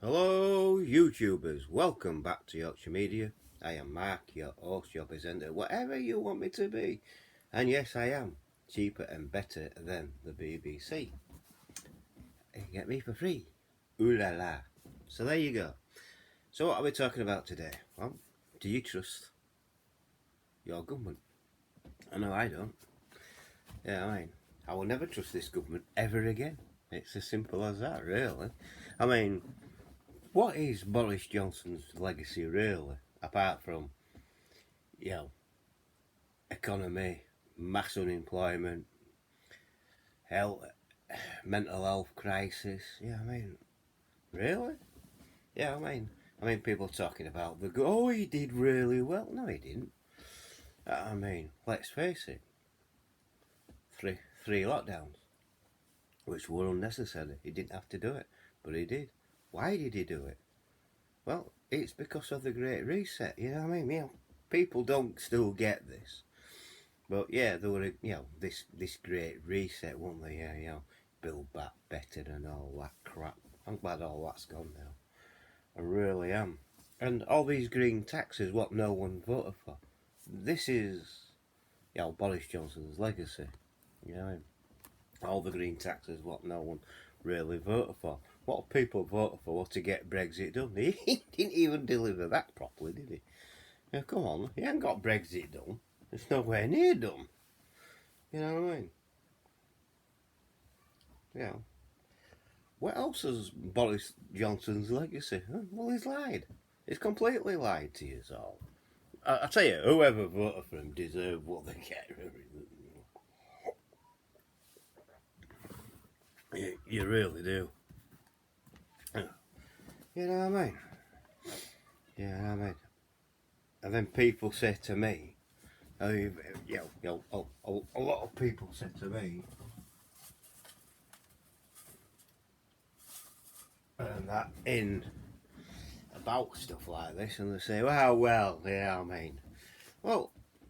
Hello, YouTubers. Welcome back to Yorkshire Media. I am Mark, your host, your presenter, whatever you want me to be. And yes, I am cheaper and better than the BBC. You get me for free. Ooh la la. So there you go. So what are we talking about today? Well, do you trust your government? I know I don't. I will never trust this government ever again. It's as simple as that, really. I mean, what is Boris Johnson's legacy, really? Apart from, you know, economy, mass unemployment, health, mental health crisis. Really? People talking about he did really well. No, he didn't. Let's face it. Three lockdowns, which were unnecessary. He didn't have to do it, but he did. Why did he do it? Well, it's because of the Great Reset. People don't still get this. But yeah, there were this great reset, weren't they? Build back better and all that crap. I'm glad all that's gone now. I really am. And all these green taxes, what no one voted for. This is, Boris Johnson's legacy. All the green taxes, what no one really voted for. What people voted for was to get Brexit done. He didn't even deliver that properly, did he? Come on, he ain't got Brexit done. It's nowhere near done. You know what I mean? Yeah. What else is Boris Johnson's legacy? Well, he's lied. He's completely lied to you all. I tell you, whoever voted for him deserved what they get. You really do. You know what I mean? And then people say to me, a lot of people say to me, and that in about stuff like this, and they say, well,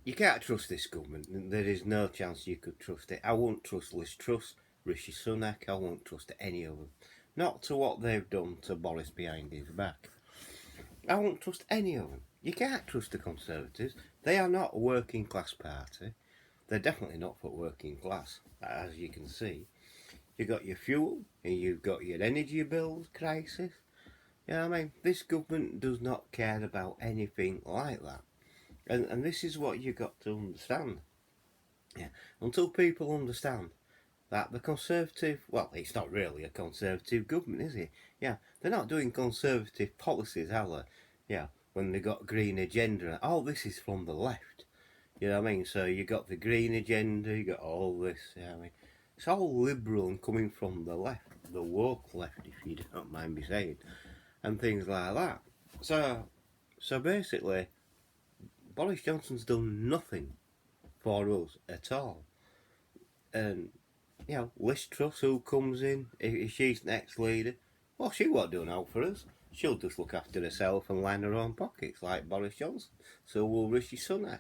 you can't trust this government. There is no chance you could trust it. I won't trust Liz Truss, Rishi Sunak. I won't trust any of them. Not to what they've done to Boris behind his back. I won't trust any of them. You can't trust the Conservatives. They are not a working class party. They're definitely not for working class, as you can see. You've got your fuel, and you've got your energy bills crisis. This government does not care about anything like that. And this is what you've got to understand. Yeah. Until people understand that the Conservative, well, it's not really a Conservative government, is it? Yeah, they're not doing Conservative policies, are they? Yeah, when they got green agenda. All this is from the left. You know what I mean? So you got the green agenda, you got all this. It's all liberal and coming from the left, the woke left, if you don't mind me saying, and things like that. So basically, Boris Johnson's done nothing for us at all. And, Liz Truss, who comes in, if she's next leader, well, she won't do out for us. She'll just look after herself and line her own pockets like Boris Johnson. So will Rishi Sunak.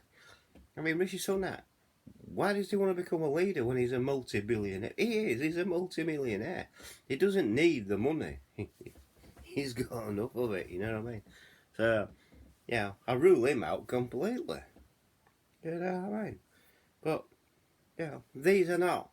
Rishi Sunak, why does he want to become a leader when he's a multi-billionaire? He's a multi-millionaire. He doesn't need the money. He's got enough of it, you know what I mean? So, I rule him out completely. You know what I mean? But, these are not,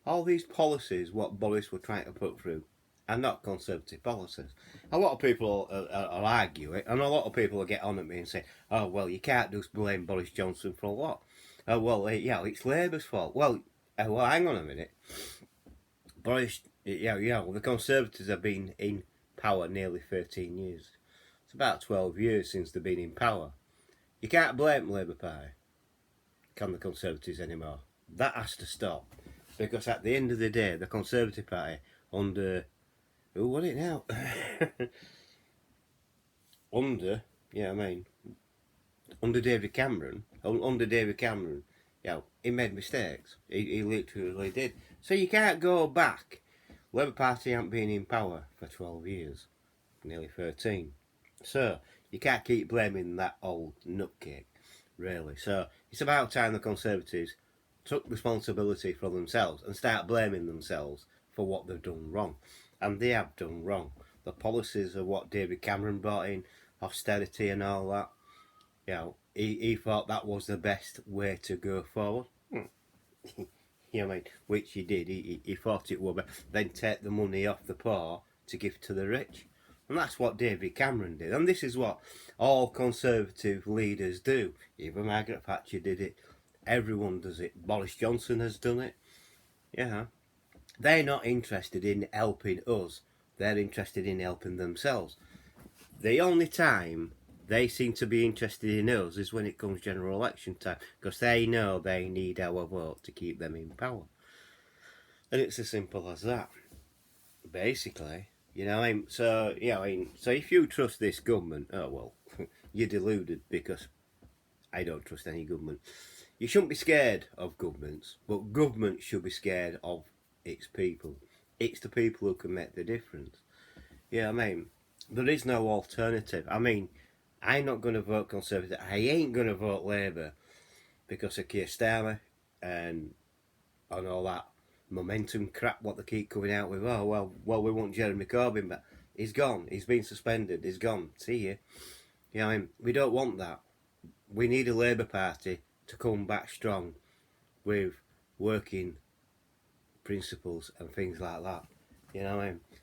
all these policies what Boris were trying to put through are not Conservative policies. A lot of people will argue it, and a lot of people will get on at me and say, oh, well, you can't just blame Boris Johnson for a lot. Oh, well, it's Labour's fault. Well, hang on a minute. Boris, the Conservatives have been in power nearly 13 years. It's about 12 years since they've been in power. You can't blame Labour Party, can the Conservatives anymore? That has to stop. Because at the end of the day, the Conservative Party under... what is it now? Under David Cameron, he made mistakes. He literally did. So you can't go back. Labour Party haven't been in power for 12 years, nearly 13. So you can't keep blaming that old nutcake, really. So it's about time the Conservatives took responsibility for themselves and start blaming themselves for what they've done wrong. And they have done wrong. the policies of what David Cameron brought in, austerity and all that, he thought that was the best way to go forward. Which he did. He thought it would then take the money off the poor to give to the rich. And that's what David Cameron did. And this is what all Conservative leaders do. Even Margaret Thatcher did it. Everyone does it. Boris Johnson has done it. They're not interested in helping us. They're interested in helping themselves. The only time they seem to be interested in us is when it comes general election time, because they know they need our vote to keep them in power. And it's as simple as that, basically. So if you trust this government, oh well, you're deluded, because I don't trust any government. You shouldn't be scared of governments, but government should be scared of its people. It's the people who can make the difference. There is no alternative. I'm not going to vote Conservative. I ain't going to vote Labour because of Keir Starmer and all that momentum crap what they keep coming out with. Oh, well, we want Jeremy Corbyn, but he's gone. He's been suspended. He's gone. See you. We don't want that. We need a Labour Party to come back strong with working principles and things like that.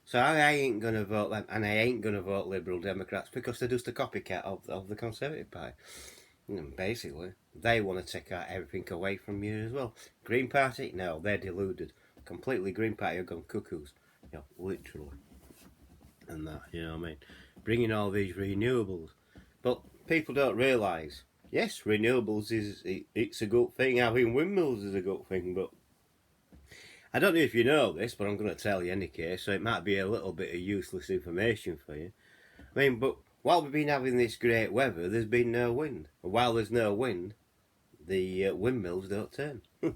So I ain't going to vote them, and I ain't going to vote Liberal Democrats because they're just a copycat of the Conservative Party. Basically, they want to take everything away from you as well. Green Party, no, they're deluded. Completely Green Party have gone cuckoos. Literally. And that, bringing all these renewables. But people don't realise, yes, renewables it's a good thing. Having windmills is a good thing, but I don't know if you know this, but I'm going to tell you in any case, so it might be a little bit of useless information for you. But while we've been having this great weather, there's been no wind. While there's no wind, the windmills don't turn. So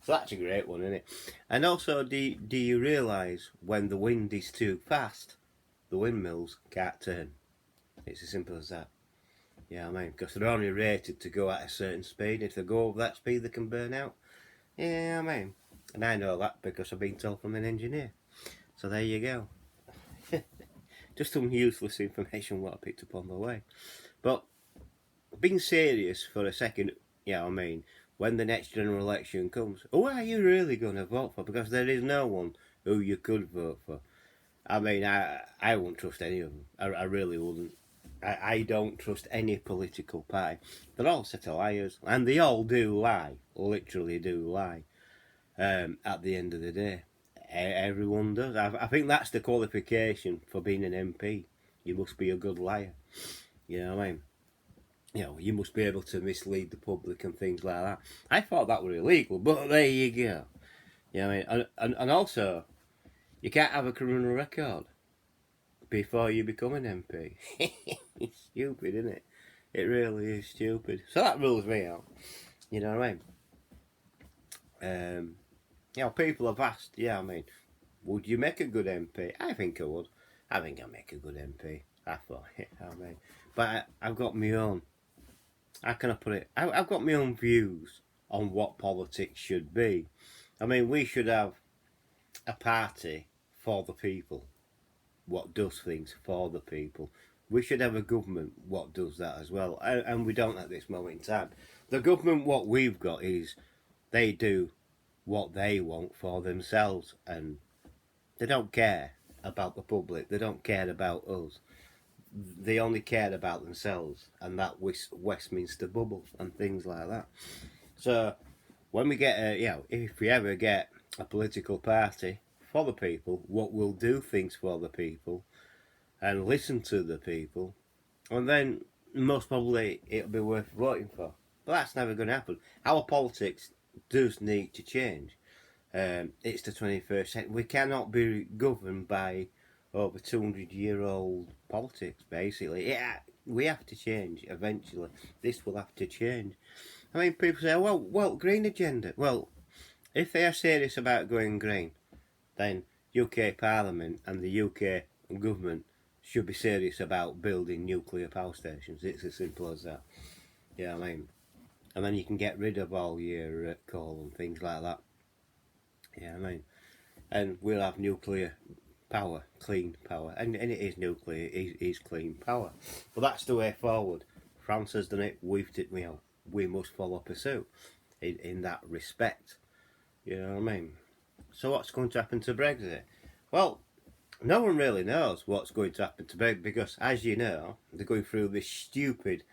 that's a great one, isn't it? And also, do you realise when the wind is too fast, the windmills can't turn? It's as simple as that. Because they're only rated to go at a certain speed. If they go over that speed, they can burn out. And I know that because I've been told from an engineer. So there you go. Just some useless information what I picked up on the way. But being serious for a second, when the next general election comes, who are you really going to vote for? Because there is no one who you could vote for. I wouldn't trust any of them. I really wouldn't. I don't trust any political party. They're all set of liars. And they all do lie. Literally do lie. At the end of the day, everyone does. I think that's the qualification for being an MP. You must be a good liar. You must be able to mislead the public and things like that. I thought that were illegal, but there you go. And also, you can't have a criminal record before you become an MP. It's stupid, isn't it? It really is stupid. So that rules me out. You know what I mean? People have asked, would you make a good MP? I think I would. I think I'd make a good MP. I thought, but I've got my own, how can I put it? I've got my own views on what politics should be. We should have a party for the people, what does things for the people. We should have a government what does that as well. And we don't at this moment in time. The government what we've got is they do what they want for themselves, and they don't care about the public. They don't care about us. They only care about themselves and that Westminster bubble and things like that. So when we get if we ever get a political party for the people, what will do things for the people and listen to the people, and then most probably it'll be worth voting for. But that's never going to happen. Our politics does need to change. It's the 21st century. We cannot be governed by over 200-year-old politics, basically. We have to change eventually. This will have to change. People say, well, green agenda. Well, if they are serious about going green, then UK Parliament and the UK government should be serious about building nuclear power stations. It's as simple as that. And then you can get rid of all your coal and things like that. And we'll have nuclear power, clean power, and it is nuclear, it is clean power. But that's the way forward. France has done it. We must follow pursuit in that respect. You know what I mean? So what's going to happen to Brexit? Well, no one really knows what's going to happen to Brexit because, as you know, they're going through this stupid,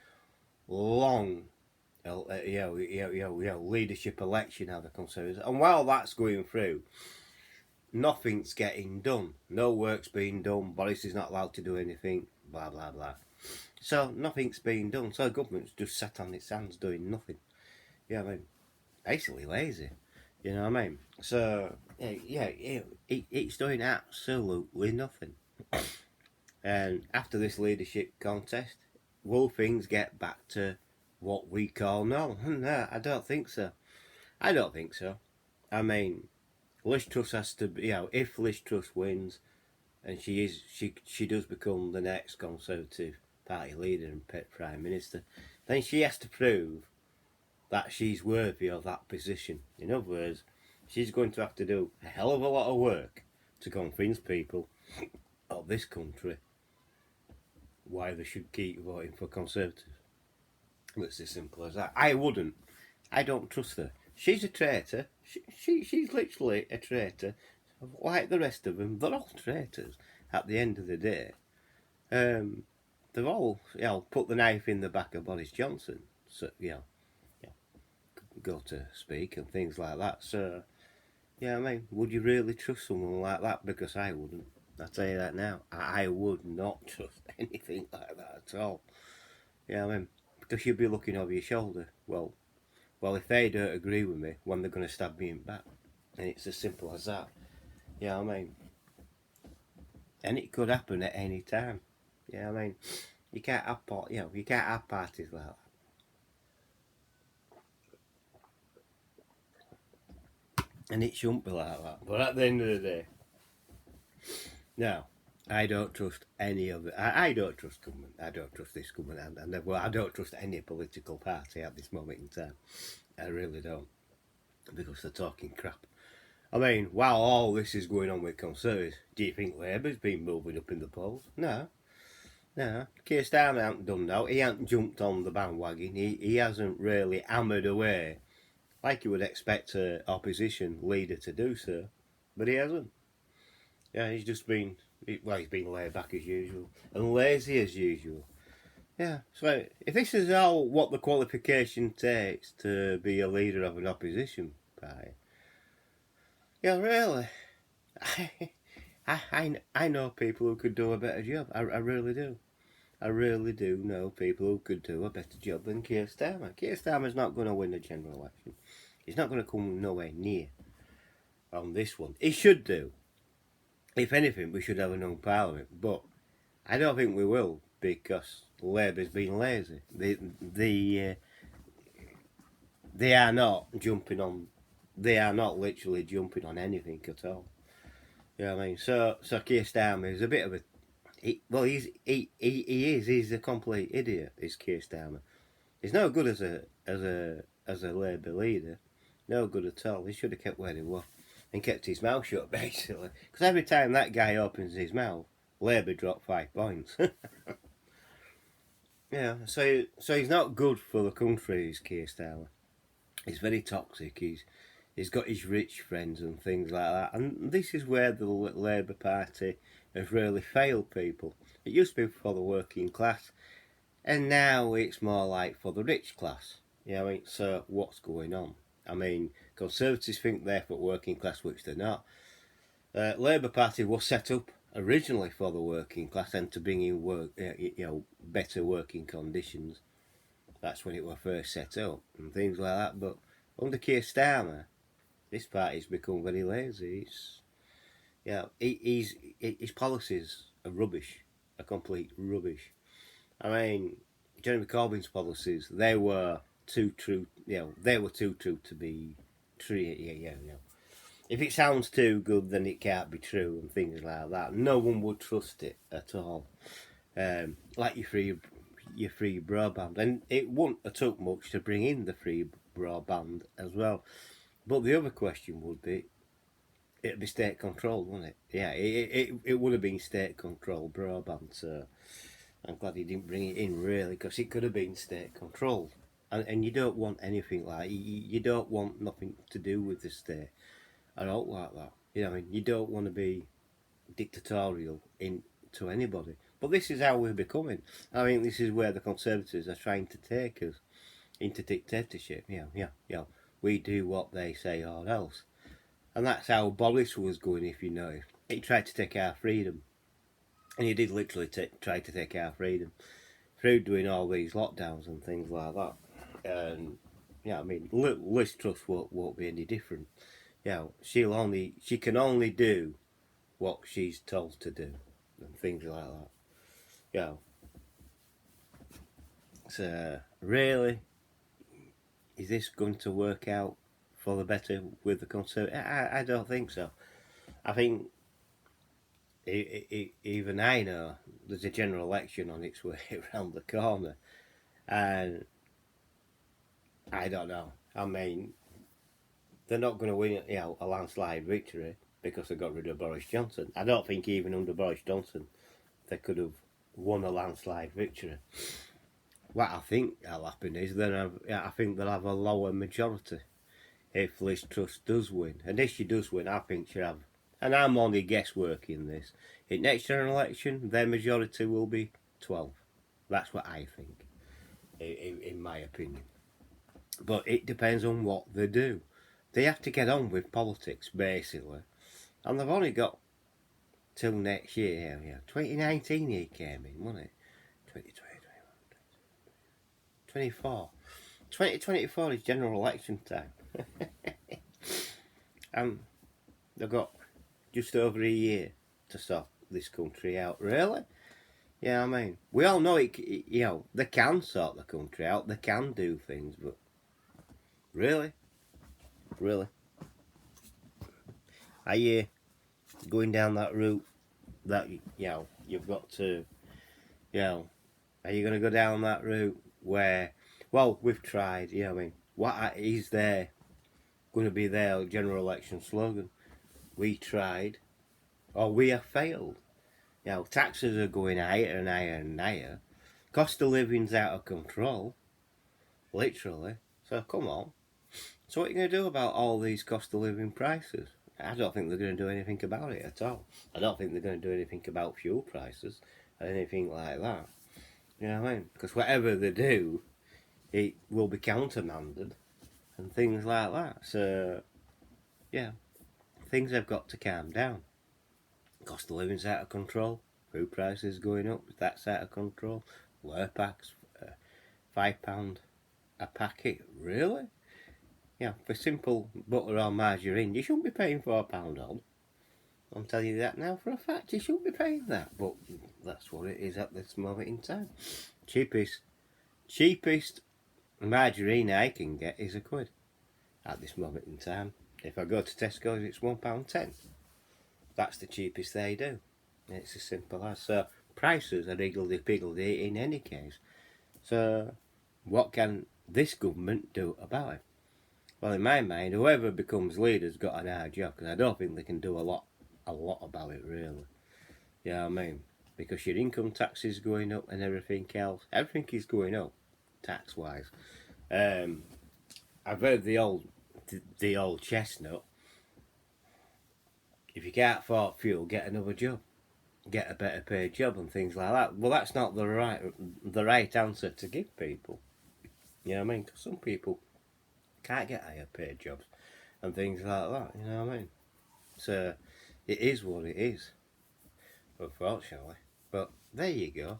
long, leadership election now, the Conservatives. And while that's going through, nothing's getting done. No work's being done. Boris is not allowed to do anything. Blah blah blah. So nothing's being done. So the government's just sat on its hands doing nothing. Yeah, I mean, basically lazy. You know what I mean? So it's doing absolutely nothing. And after this leadership contest, will things get back to what we call normal? No, I don't think so. I don't think so. I mean, Liz Truss has to be, if Liz Truss wins, and she does become the next Conservative Party leader and Prime Minister, then she has to prove that she's worthy of that position. In other words, she's going to have to do a hell of a lot of work to convince people of this country why they should keep voting for Conservatives. It's as simple as that. I wouldn't. I don't trust her. She's a traitor. She's literally a traitor. Like the rest of them, they're all traitors at the end of the day. They've all, put the knife in the back of Boris Johnson. So, go to speak and things like that. So, I mean, would you really trust someone like that? Because I wouldn't. I'll tell you that now. I would not trust anything like that at all. I mean, because you'd be looking over your shoulder. Well, if they don't agree with me, when they're going to stab me in back. And it's as simple as that. I mean, and it could happen at any time. I mean, you can't have parties like that. And it shouldn't be like that. But at the end of the day, no, I don't trust any of it. I don't trust government. I don't trust this government. And I don't trust any political party at this moment in time. I really don't. Because they're talking crap. I mean, while all this is going on with Conservatives, do you think Labour's been moving up in the polls? No. Keir Starmer hasn't done that. He hasn't jumped on the bandwagon. He hasn't really hammered away like you would expect an opposition leader to do so. But he hasn't. He's just been, he's been laid back as usual. And lazy as usual. So if this is all what the qualification takes to be a leader of an opposition party, really, I know people who could do a better job. I really do. I really do know people who could do a better job than Keir Starmer. Keir Starmer's not going to win the general election. He's not going to come nowhere near on this one. He should do. If anything, we should have a non-parliament. But I don't think we will because Labour's been lazy. They are not jumping on. They are not literally jumping on anything at all. You know what I mean? So Keir Starmer is a bit of a. He is. He's a complete idiot. Is Keir Starmer? He's no good as a Labour leader. No good at all. He should have kept where he was and kept his mouth shut, basically. Because every time that guy opens his mouth, Labour drop 5 points. So he's not good for the country, is Keir Starmer. He's very toxic. He's got his rich friends and things like that. And this is where the Labour Party has really failed people. It used to be for the working class, and now it's more like for the rich class. So what's going on? I mean, Conservatives think they're for working class, which they're not. Labour Party was set up originally for the working class and to bring in better working conditions. That's when it was first set up and things like that. But under Keir Starmer, this party's become very lazy. His policies are rubbish, a complete rubbish. I mean, Jeremy Corbyn's policies, they were too true. They were too true to be true. If it sounds too good, then it can't be true, and things like that. No one would trust it at all. Like your free broadband, and it wouldn't have took much to bring in the free broadband as well. But the other question would be, it'd be state controlled, wouldn't it? Yeah, it would have been state controlled broadband. So I'm glad he didn't bring it in, really, because it could have been state controlled. And you don't want anything like you don't want nothing to do with the state. I don't like that. You know, I mean, you don't want to be dictatorial to anybody. But this is how we're becoming. I mean, this is where the Conservatives are trying to take us into dictatorship. We do what they say or else. And that's how Boris was going, if you know. He tried to take our freedom. And he did literally try to take our freedom through doing all these lockdowns and things like that. And I mean, Liz Truss won't be any different. She can only do what she's told to do and things like that. So really, is this going to work out for the better with the Conservatives? I don't think so. I think even I know there's a general election on its way around the corner, and I don't know. I mean, they're not going to win, a landslide victory because they got rid of Boris Johnson. I don't think even under Boris Johnson they could have won a landslide victory. What I think will happen is I think they'll have a lower majority if Liz Truss does win. And if she does win, I think she'll have, and I'm only guessworking this, in next general election their majority will be 12. That's what I think, in my opinion. But it depends on what they do. They have to get on with politics, basically. And they've only got till next year. 2019 he came in, wasn't it? 2020, 24. 2024 is general election time. And they've got just over a year to sort this country out, really. Yeah, I mean, we all know they can sort the country out, they can do things, but really? Are you going down that route that, you've got to, are you going to go down that route where, well, we've tried, I mean, what is there going to be their general election slogan? We tried, or we have failed. Taxes are going higher and higher and higher. Cost of living's out of control, literally. So come on. So what are you going to do about all these cost of living prices? I don't think they're going to do anything about it at all. I don't think they're going to do anything about fuel prices or anything like that. You know what I mean? Because whatever they do, it will be countermanded and things like that. So, things have got to calm down. Cost of living's out of control. Food prices going up. That's out of control. Lurpaks, £5 a packet. Really? For simple butter or margarine, you shouldn't be paying £4 on. I'm telling you that now for a fact. You shouldn't be paying that. But that's what it is at this moment in time. Cheapest margarine I can get is £1 at this moment in time. If I go to Tesco's, it's £1.10. That's the cheapest they do. It's as simple as. So prices are higgledy-piggledy in any case. So what can this government do about it? Well, in my mind, whoever becomes leader's got an hard job, because I don't think they can do a lot about it, really. You know what I mean? Because your income tax is going up and everything else. Everything is going up, tax-wise. I've heard the old chestnut. If you can't afford fuel, get another job. Get a better paid job and things like that. Well, that's not the right answer to give people. You know what I mean? Because some people can't get higher paid jobs and things like that. You know what I mean? So it is what it is, unfortunately. But there you go.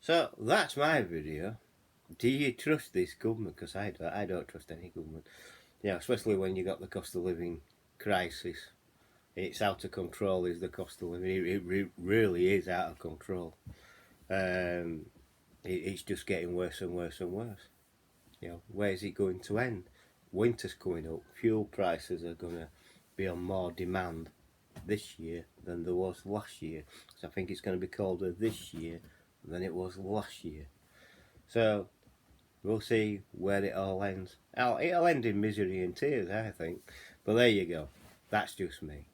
So that's my video. Do you trust this government? Because I don't trust any government. Especially when you got the cost of living crisis. It's out of control, is the cost of living. It really is out of control. It's just getting worse and worse and worse. Where's it going to end? Winter's coming up. Fuel prices are going to be on more demand this year than there was last year. So I think it's going to be colder this year than it was last year. So we'll see where it all ends. It'll end in misery and tears, I think. But there you go. That's just me.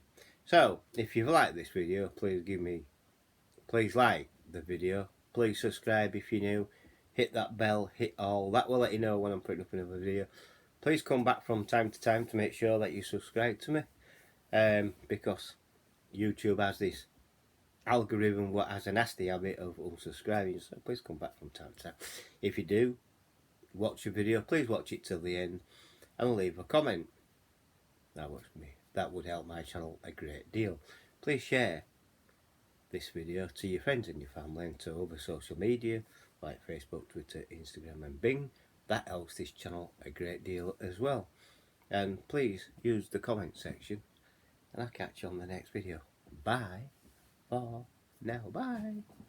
So, if you've liked this video, please like the video. Please subscribe if you're new. Hit that bell, hit all. That will let you know when I'm putting up another video. Please come back from time to time to make sure that you subscribe to me. Because YouTube has this algorithm what has a nasty habit of unsubscribing, so please come back from time to time. If you do watch a video, please watch it till the end and leave a comment. That would help my channel a great deal. Please share this video to your friends and your family and to other social media like Facebook, Twitter, Instagram and Bing. That helps this channel a great deal as well. And please use the comment section, and I'll catch you on the next video. Bye for now. Bye.